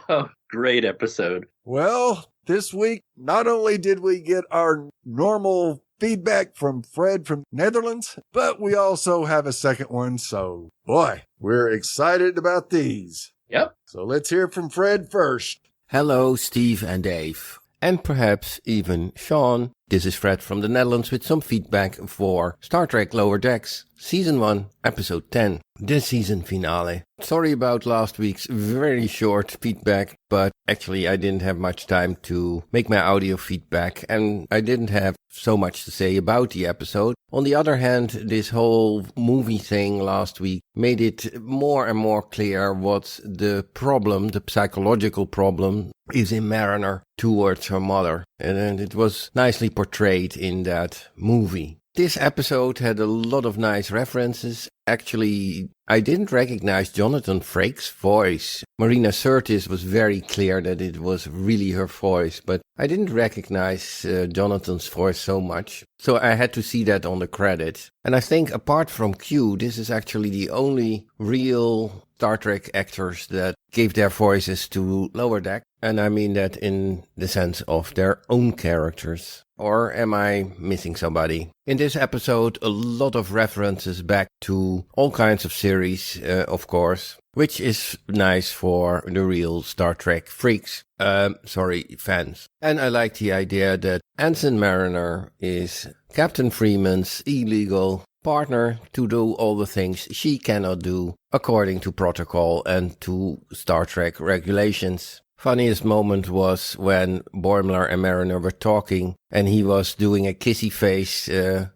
Oh, great episode. Well, this week, not only did we get our normal feedback from Fred from Netherlands, but we also have a second one. So, boy, we're excited about these. Yep. So let's hear from Fred first. Hello, Steve and Dave. And perhaps even Sean. This is Fred from the Netherlands with some feedback for Star Trek Lower Decks, Season 1, Episode 10, the season finale. Sorry about last week's very short feedback, but actually I didn't have much time to make my audio feedback, and I didn't have so much to say about the episode. On the other hand, this whole movie thing last week made it more and more clear what the problem, the psychological problem, is in Mariner towards her mother. And it was nicely portrayed in that movie. This episode had a lot of nice references. Actually, I didn't recognize Jonathan Frakes' voice. Marina Sirtis was very clear that it was really her voice, but I didn't recognize Jonathan's voice so much. So I had to see that on the credits. And I think apart from Q, this is actually the only real Star Trek actors that gave their voices to Lower Deck. And I mean that in the sense of their own characters. Or am I missing somebody? In this episode, a lot of references back to all kinds of series, of course, which is nice for the real Star Trek freaks. Fans. And I like the idea that Ensign Mariner is Captain Freeman's illegal partner to do all the things she cannot do according to protocol and to Star Trek regulations. Funniest moment was when Boimler and Mariner were talking and he was doing a kissy face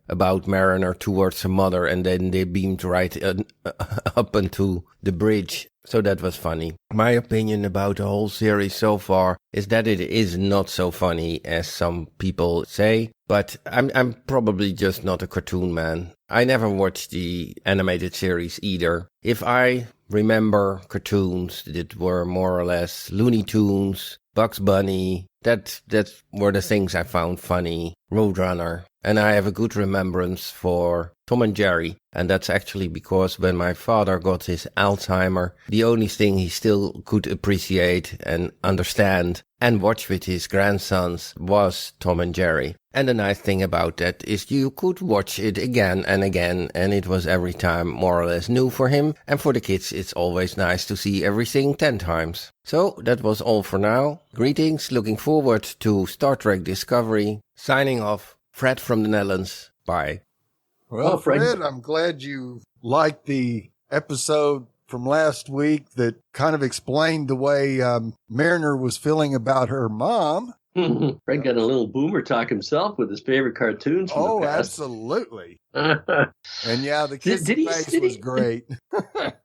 about Mariner towards her mother, and then they beamed right up onto the bridge. So that was funny. My opinion about the whole series so far is that it is not so funny as some people say, but I'm probably just not a cartoon man. I never watched the animated series either. If I remember cartoons that were more or less Looney Tunes, Bugs Bunny, that were the things I found funny, Roadrunner. And I have a good remembrance for Tom and Jerry. And that's actually because when my father got his Alzheimer, the only thing he still could appreciate and understand and watch with his grandsons was Tom and Jerry. And the nice thing about that is you could watch it again and again, and it was every time more or less new for him. And for the kids, it's always nice to see everything 10 times. So that was all for now. Greetings, looking forward to Star Trek Discovery. Signing off, Fred from the Netherlands. Bye. Well, Fred, I'm glad you like the episode from last week that kind of explained the way Mariner was feeling about her mom. Fred got a little boomer talk himself with his favorite cartoons from the past. Absolutely. And yeah, the kissing face was great.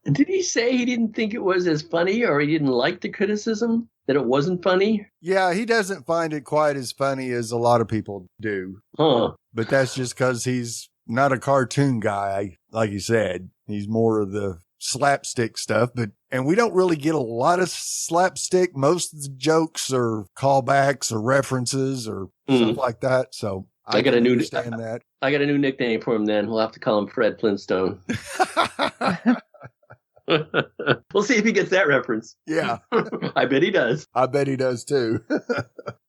Did he say he didn't think it was as funny, or he didn't like the criticism that it wasn't funny? Yeah, he doesn't find it quite as funny as a lot of people do. But that's just because he's not a cartoon guy, like you said. He's more of the slapstick stuff, and we don't really get a lot of slapstick. Most of the jokes are callbacks or references or stuff like that. So I got a new that. I got a new nickname for him. Then we'll have to call him Fred Flintstone. We'll see if he gets that reference. Yeah, I bet he does. I bet he does too.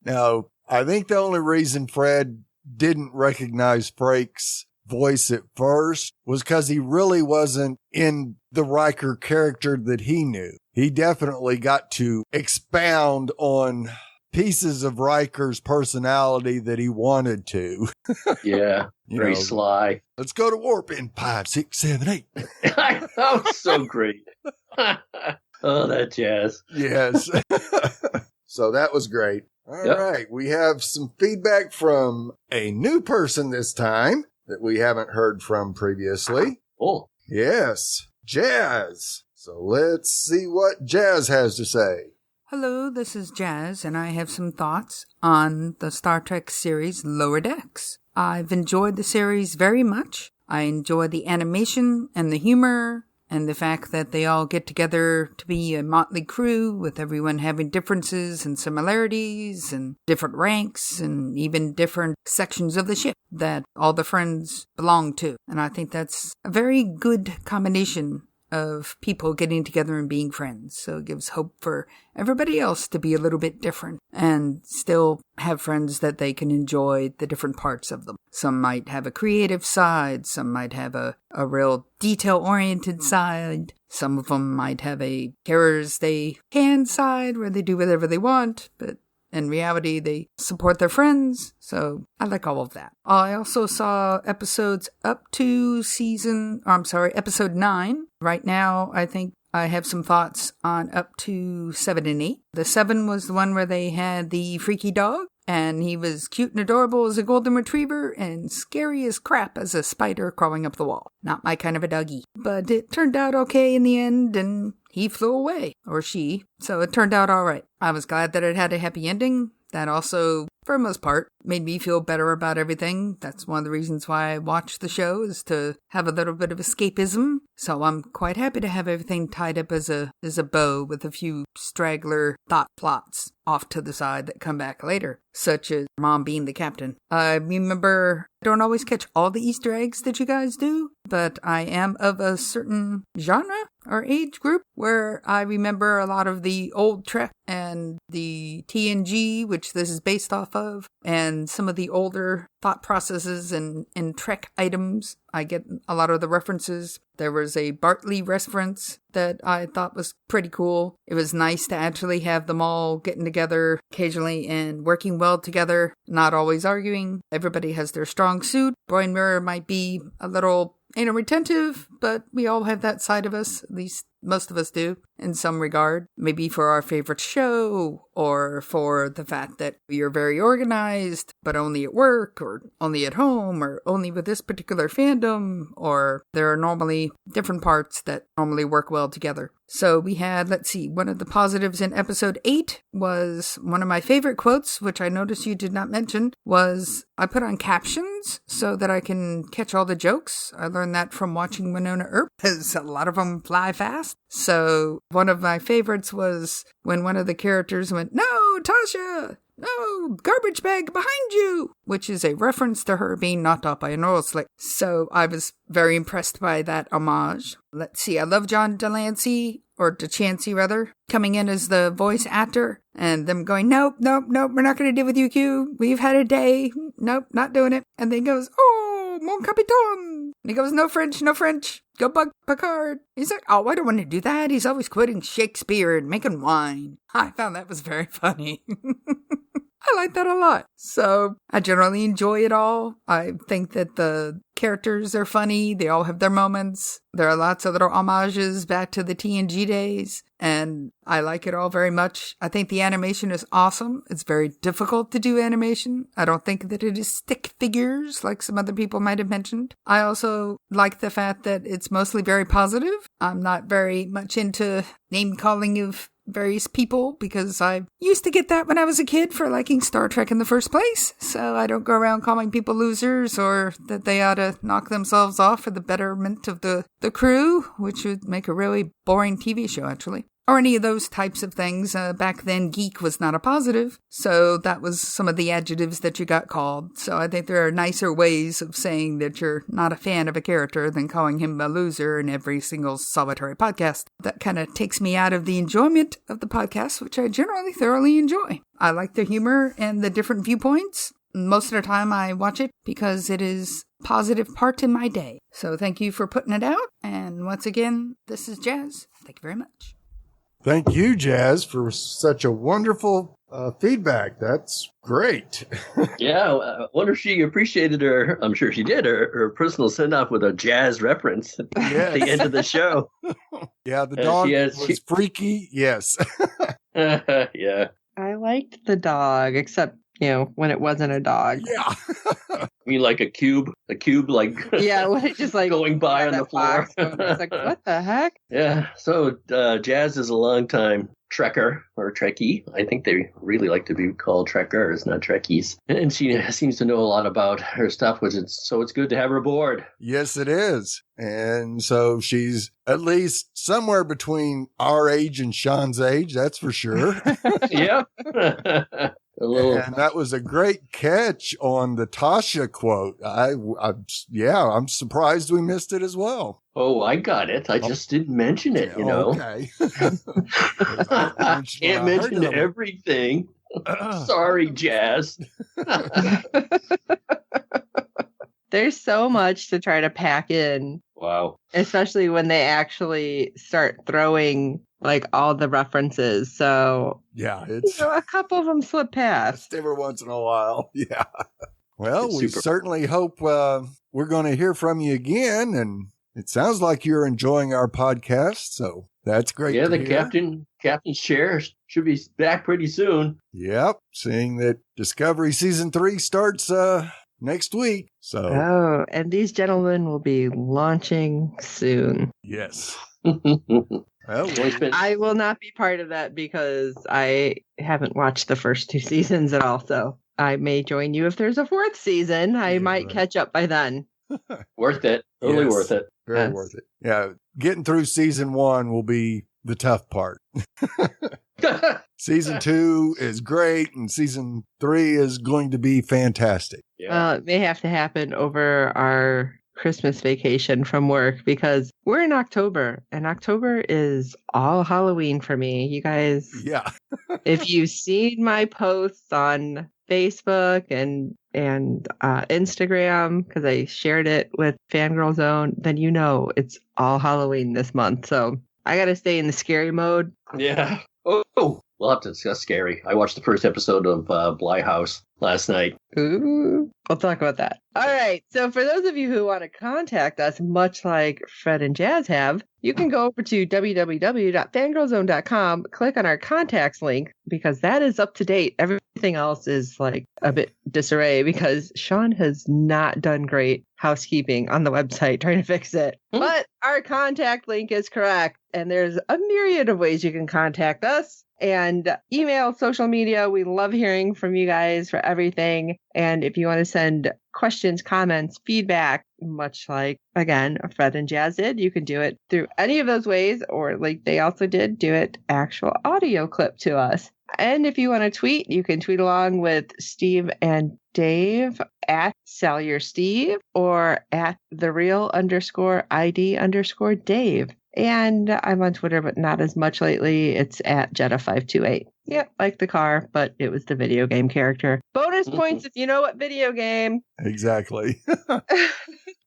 Now, I think the only reason Fred didn't recognize Frakes' voice at first was because he really wasn't in the Riker character that he knew. He definitely got to expound on pieces of Riker's personality that he wanted to. Yeah, very sly. Let's go to warp in 5, 6, 7, 8. I know, so great. Oh, that jazz. Yes. So that was great. All right. We have some feedback from a new person this time that we haven't heard from previously. Oh. Yes, Jazz. So let's see what Jazz has to say. Hello, this is Jazz, and I have some thoughts on the Star Trek series Lower Decks. I've enjoyed the series very much. I enjoy the animation and the humor, and the fact that they all get together to be a motley crew with everyone having differences and similarities and different ranks and even different sections of the ship that all the friends belong to. And I think that's a very good combination of people getting together and being friends. So it gives hope for everybody else to be a little bit different and still have friends that they can enjoy the different parts of them. Some might have a creative side. Some might have a real detail-oriented side. Some of them might have a care as they can side where they do whatever they want, but in reality, they support their friends, so I like all of that. I also saw episodes up to episode 9. Right now, I think I have some thoughts on up to 7 and 8. The 7 was the one where they had the freaky dog, and he was cute and adorable as a golden retriever and scary as crap as a spider crawling up the wall. Not my kind of a doggy. But it turned out okay in the end, and he flew away, or she, so it turned out all right. I was glad that it had a happy ending. That also, for the most part, made me feel better about everything. That's one of the reasons why I watch the show, is to have a little bit of escapism. So I'm quite happy to have everything tied up as a bow with a few straggler thought plots off to the side that come back later, such as Mom being the captain. I remember, I don't always catch all the Easter eggs that you guys do, but I am of a certain genre or age group where I remember a lot of the old Trek and the TNG, which this is based off of, and some of the older thought processes and Trek items. I get a lot of the references. There was a Bartley reference that I thought was pretty cool. It was nice to actually have them all getting together occasionally and working well together, not always arguing. Everybody has their strong suit. Boy and Mirror might be a little anal retentive, but we all have that side of us, at least most of us do, in some regard. Maybe for our favorite show, or for the fact that you're very organized, but only at work, or only at home, or only with this particular fandom, or there are normally different parts that normally work well together. So we had, one of the positives in episode 8 was one of my favorite quotes, which I noticed you did not mention, was I put on captions so that I can catch all the jokes. I learned that from watching Winona Earp, because a lot of them fly fast. So one of my favorites was when one of the characters went, "No, Tasha! No, garbage bag behind you!" which is a reference to her being knocked off by an oil slick. So I was very impressed by that homage. I love John Delancey, or DeChancey rather, coming in as the voice actor, and them going, nope, we're not going to deal with you, Q. We've had a day. Nope, not doing it. And then he goes, "Oh, mon capitan." And he goes, no French. Go bug Picard. He's like, "Oh, I don't want to do that. He's always quoting Shakespeare and making wine." I found that was very funny. I like that a lot. So I generally enjoy it all. I think that the characters are funny. They all have their moments. There are lots of little homages back to the TNG days, and I like it all very much. I think the animation is awesome. It's very difficult to do animation. I don't think that it is stick figures like some other people might have mentioned. I also like the fact that it's mostly very positive. I'm not very much into name calling of various people because I used to get that when I was a kid for liking Star Trek in the first place. So I don't go around calling people losers or that they ought to knock themselves off for the betterment of the crew, which would make a really boring TV show, actually. Or any of those types of things. Back then, geek was not a positive, so that was some of the adjectives that you got called. So I think there are nicer ways of saying that you're not a fan of a character than calling him a loser in every single solitary podcast. That kind of takes me out of the enjoyment of the podcast, which I generally thoroughly enjoy. I like the humor and the different viewpoints. Most of the time I watch it because it is a positive part in my day. So thank you for putting it out. And once again, this is Jazz. Thank you very much. Thank you, Jazz, for such a wonderful feedback. That's great. Yeah, I wonder if she appreciated her, I'm sure she did, her personal send-off with a jazz reference at the end of the show. Yeah, the dog was freaky. Yes. Yeah. I liked the dog, except, when it wasn't a dog. Yeah. I mean, like a cube, like yeah, when it just like going by on the floor. It's like, what the heck? Yeah. So Jazz is a longtime Trekker or Trekkie. I think they really like to be called Trekkers, not Trekkies. And she seems to know a lot about her stuff, so it's good to have her aboard. Yes, it is. And so she's at least somewhere between our age and Sean's age, that's for sure. Yeah. And that was a great catch on the Tasha quote. I'm surprised we missed it as well. Oh, I got it. I just didn't mention it, Okay. I can't mention everything. Sorry, Jazz. There's so much to try to pack in. Wow. Especially when they actually start throwing like all the references. So yeah, it's a couple of them slip past every once in a while. Yeah. Well, we certainly hope we're going to hear from you again, and it sounds like you're enjoying our podcast, so that's great. Yeah, the captain's chair should be back pretty soon. Yep, seeing that Discovery Season 3 starts next week. So and these gentlemen will be launching soon. Yes. Well, I will not be part of that because I haven't watched the first 2 seasons at all. So I may join you if there's a 4th season. I might catch up by then. Worth it. Totally worth it. Very worth it. Yeah. Getting through season 1 will be the tough part. Season 2 is great, and season 3 is going to be fantastic. Yeah. It may have to happen over our Christmas vacation from work because we're in October, and October is all Halloween for me. You guys, if you've seen my posts on Facebook and Instagram, because I shared it with Fangirl Zone, then you know it's all Halloween this month. So I got to stay in the scary mode. Yeah. Oh, we'll have to discuss scary. I watched the first episode of Bly House last night. Ooh, we'll talk about that. All right. So for those of you who want to contact us, much like Fred and Jazz have, you can go over to www.fangirlzone.com, click on our contacts link, because that is up to date. Everything else is like a bit disarray because Sean has not done great housekeeping on the website trying to fix it. But our contact link is correct. And there's a myriad of ways you can contact us. And email, social media. We love hearing from you guys for everything. And if you want to send questions, comments, feedback, much like, again, Fred and Jazz did, you can do it through any of those ways, or like they also did, do it actual audio clip to us. And if you want to tweet, you can tweet along with Steve and Dave at SalyerSteve or at @thereal_ID_Dave. And I'm on Twitter, but not as much lately. It's at Jetta528. Yep, like the car, but it was the video game character. Bonus points if you know what video game. Exactly.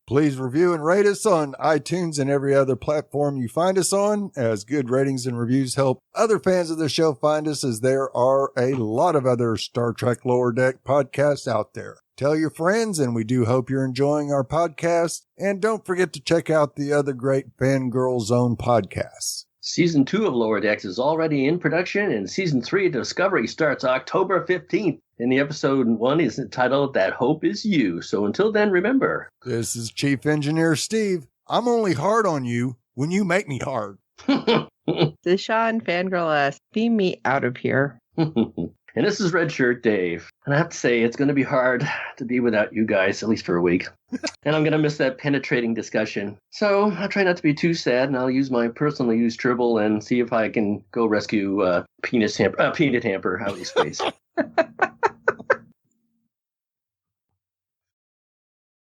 Please review and rate us on iTunes and every other platform you find us on, as good ratings and reviews help other fans of the show find us, as there are a lot of other Star Trek Lower Deck podcasts out there. Tell your friends, and we do hope you're enjoying our podcast. And don't forget to check out the other great Fangirl Zone podcasts. Season 2 of Lower Decks is already in production, and Season 3 of Discovery starts October 15th. And the episode 1 is entitled That Hope Is You. So until then, remember. This is Chief Engineer Steve. I'm only hard on you when you make me hard. Deshaun Fangirl beam me out of here. And this is Red Shirt Dave. And I have to say, it's going to be hard to be without you guys, at least for a week. And I'm going to miss that penetrating discussion. So I'll try not to be too sad, and I'll use my personally used Tribble and see if I can go rescue Peanut Hamper out of space.